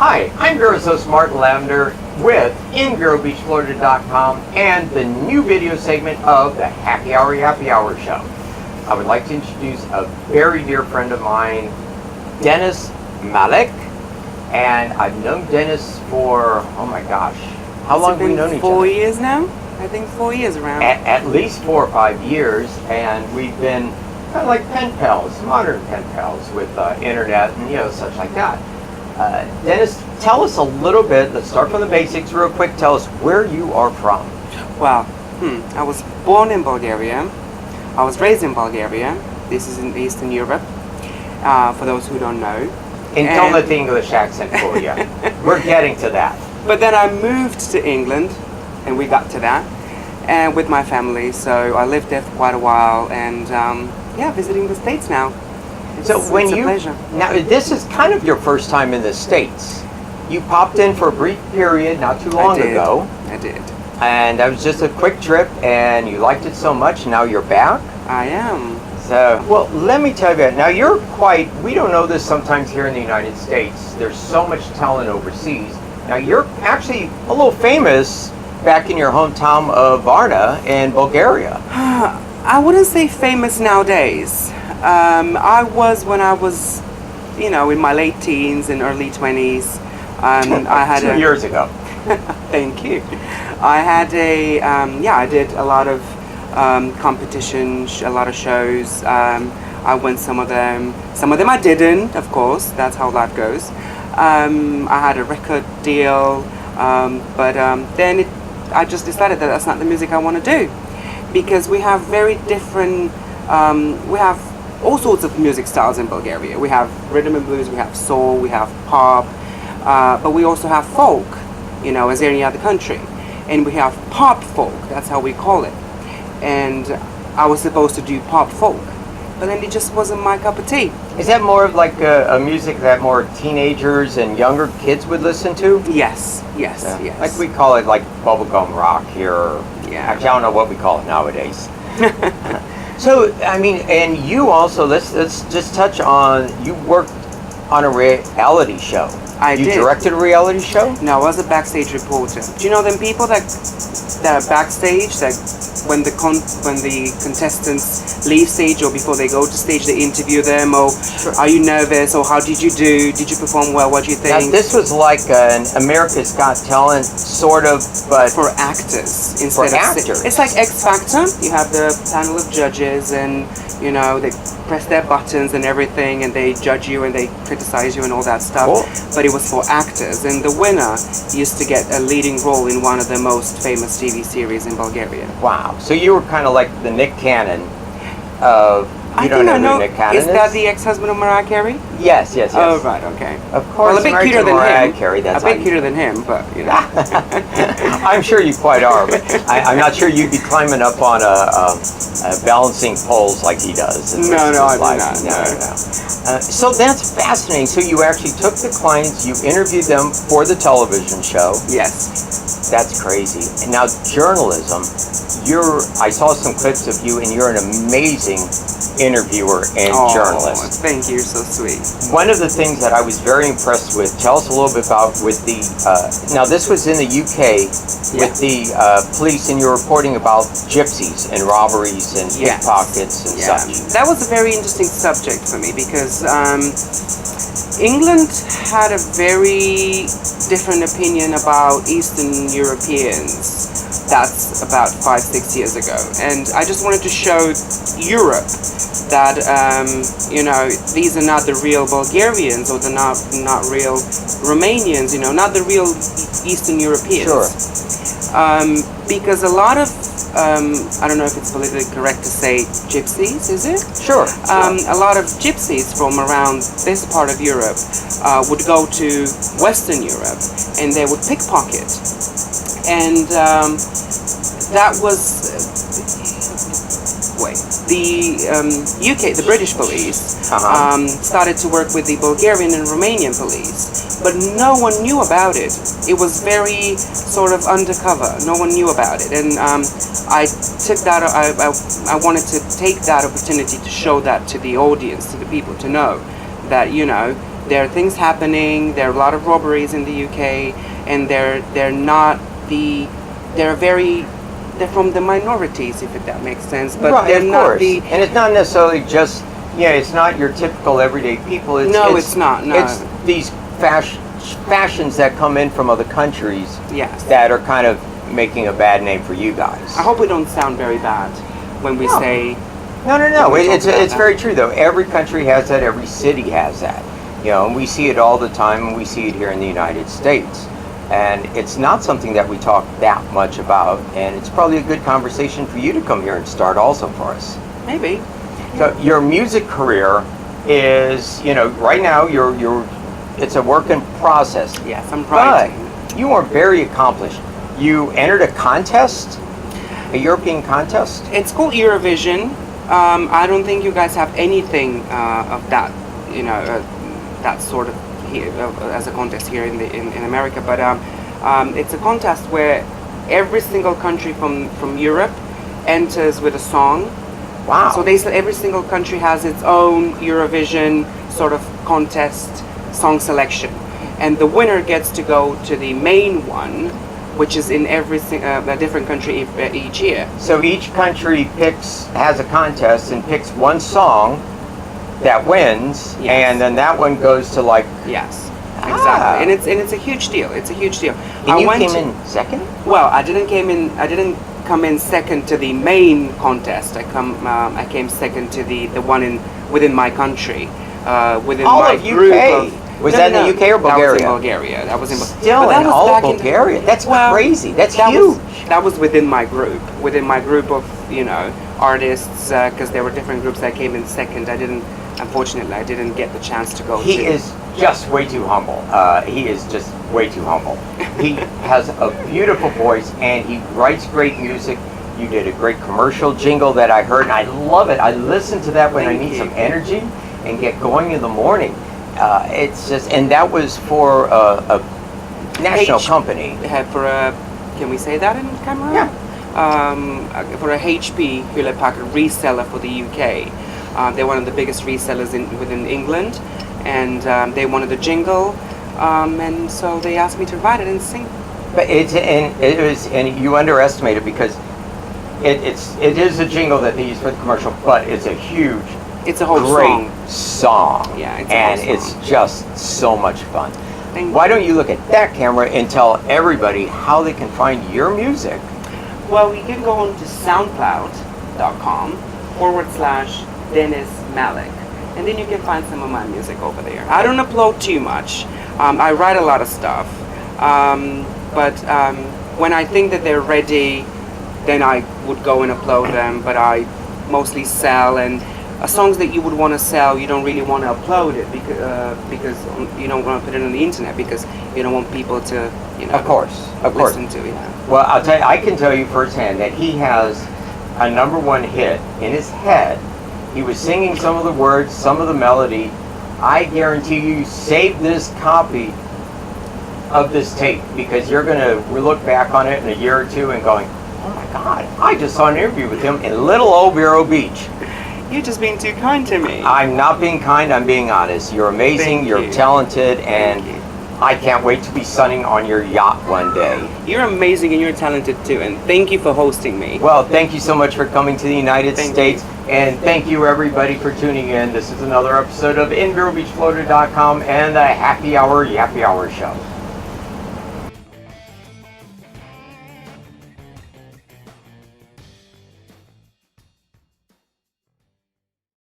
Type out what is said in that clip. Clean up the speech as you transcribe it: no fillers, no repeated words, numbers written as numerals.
Hi, I'm Vero's host Martin Lavender with InVeroBeachFlorida.com and the new video segment of the Happy Hour Yappy Hour show. I would like to introduce a very dear friend of mine, Dennis Malik, and I've known Dennis for, oh my gosh, how long have we known each other? 4 years now? I think 4 years around. At least 4 or 5 years, and we've been kind of like pen pals, modern pen pals with internet and such like that. Dennis, tell us a little bit, let's start from the basics real quick, tell us where you are from. Well, I was born in Bulgaria. I was raised in Bulgaria. This is in Eastern Europe, for those who don't know. And don't let the English accent fool you. We're getting to that. But then I moved to England, and we got to that, and with my family. So I lived there for quite a while, and visiting the States now. It's a pleasure. Now this is kind of your first time in the States. You popped in for a brief period not too long ago. I did. And that was just a quick trip, and you liked it so much, now you're back? I am. So, well, let me tell you, now we don't know this sometimes here in the United States, there's so much talent overseas. Now you're actually a little famous back in your hometown of Varna in Bulgaria. I wouldn't say famous nowadays. I was when I was, in my late teens and early 20s. I had 2 years ago. Thank you. I had I did a lot of competitions, a lot of shows. I won some of them. Some of them I didn't, of course. That's how life goes. I had a record deal, but then I just decided that that's not the music I want to do, because we have very different. We have all sorts of music styles in Bulgaria. We have rhythm and blues, we have soul, we have pop, but we also have folk, as any other country. And we have pop folk, that's how we call it. And I was supposed to do pop folk, but then it just wasn't my cup of tea. Is that more of like a music that more teenagers and younger kids would listen to? Yes. Like we call it like bubblegum rock here. Yeah. Actually, I don't know what we call it nowadays. So, I mean, and you also, let's just touch on, you worked on a reality show. You directed a reality show? No, I was a backstage reporter. Do you know them people that are backstage, that when the contestants leave stage or before they go to stage, they interview them, or are you nervous, or how did you do? Did you perform well? What do you think? Now, this was like an America's Got Talent, sort of, but for actors instead for actors. It's like X Factor. You have the panel of judges, and they press their buttons and everything, and they judge you and they criticize you and all that stuff. Cool. But it was for actors, and the winner used to get a leading role in one of the most famous TV series in Bulgaria. Wow. So you were kind of like the Nick Cannon of... I don't think know who Nick Cannon is that the ex-husband of Mariah Carey? Yes. Oh, right, okay. Of course, well, a bit cuter than Mariah him. Carey, that's a bit cuter than him, but I'm sure you quite are, but I'm not sure you'd be climbing up on a balancing poles like he does. No, I do not. No. So that's fascinating. So you actually took the clients, you interviewed them for the television show. Yes. That's crazy. And now journalism, I saw some clips of you, and you're an amazing interviewer and journalist. Thank you, so sweet. One of the things that I was very impressed with, tell us a little bit about with the, now this was in the UK with the police, and you're reporting about gypsies and robberies and pickpockets and such. That was a very interesting subject for me, because England had a very different opinion about Eastern Europeans. That's about 5-6 years ago, and I just wanted to show Europe that these are not the real Bulgarians, or they're not real Romanians, not the real Eastern Europeans. Sure. Because a lot of I don't know if it's politically correct to say gypsies, is it? Sure. A lot of gypsies from around this part of Europe would go to Western Europe, and they would pickpocket. And that was the UK, the British police, started to work with the Bulgarian and Romanian police, but no one knew about it. It was very sort of undercover. No one knew about it, and I took that. I wanted to take that opportunity to show that to the audience, to the people, to know that there are things happening. There are a lot of robberies in the UK, and they're not the they're from the minorities, if that makes sense. But right, they're of not course. the And it's not necessarily just, it's not your typical everyday people. it's not. No. It's these fashions that come in from other countries Yes. that are kind of making a bad name for you guys. I hope we don't sound very bad when we No. say. No. When we talk It's about that. very true though. Every country has that. Every city has that. And we see it all the time, and we see it here in the United States. And it's not something that we talk that much about. And it's probably a good conversation for you to come here and start also for us. Maybe. So your music career is, right now it's a work in process. Yes, I'm But writing. you are very accomplished. You entered a contest, a European contest. It's called Eurovision. I don't think you guys have anything of that, that sort of here as a contest here in America. But it's a contest where every single country from Europe enters with a song. Wow. So every single country has its own Eurovision sort of contest song selection, and the winner gets to go to the main one, which is in a different country each year. So each country has a contest and picks one song that wins, Yes. and then that one goes to Yes, Ah. exactly, and it's a huge deal. It's a huge deal. And you came in second? Well, I didn't come in second to the main contest. I came second to the one within my country, within All my of group UK. of. Was that in the UK or Bulgaria? That was in Bulgaria. That was in Still but that in was all of back in- Bulgaria. That's Well, crazy. That's that huge. That was within my group of artists, because there were different groups that came in second. Unfortunately, I didn't get the chance to go. He is just way too humble. He is just way too humble. He has a beautiful voice and he writes great music. You did a great commercial jingle that I heard, and I love it. I listen to that when I Thank need you. some energy and get going in the morning. It's just, and that was for a national company. Can we say that in camera? Yeah. For a HP Hewlett Packard reseller for the UK. They're one of the biggest resellers within England, and they wanted a jingle, and so they asked me to write it and sing. But and you underestimate it because it is a jingle that they use for the commercial, but it's a huge, It's a whole great song. song. Yeah, it's a and whole it's song. just so much fun. Thank Why you. don't you look at that camera and tell everybody how they can find your music? Well, you can go on to soundcloud.com/Dennis Malik, and then you can find some of my music over there. I don't upload too much. I write a lot of stuff, but when I think that they're ready, then I would go and upload them. But I mostly sell, and songs that you would want to sell, you don't really want to upload it because you don't want to put it on the internet because you don't want people to Of course. listen to it. Well, I'll tell you, I can tell you firsthand that he has a #1 hit in his head. He was singing some of the words, some of the melody. I guarantee you save this copy of this tape because you're going to look back on it in a year or two and going, oh my God, I just saw an interview with him in little old Vero Beach. You're just being too kind to me. I'm not being kind, I'm being honest. You're amazing, Thank you're you. talented, and Thank you. I can't wait to be sunning on your yacht one day. You're amazing and you're talented too, and thank you for hosting me. Well, thank you so much for coming to the United Thank States, and thank you everybody for tuning in. This is another episode of InVeroBeachFlorida.com and the Happy Hour Yappy Hour Show.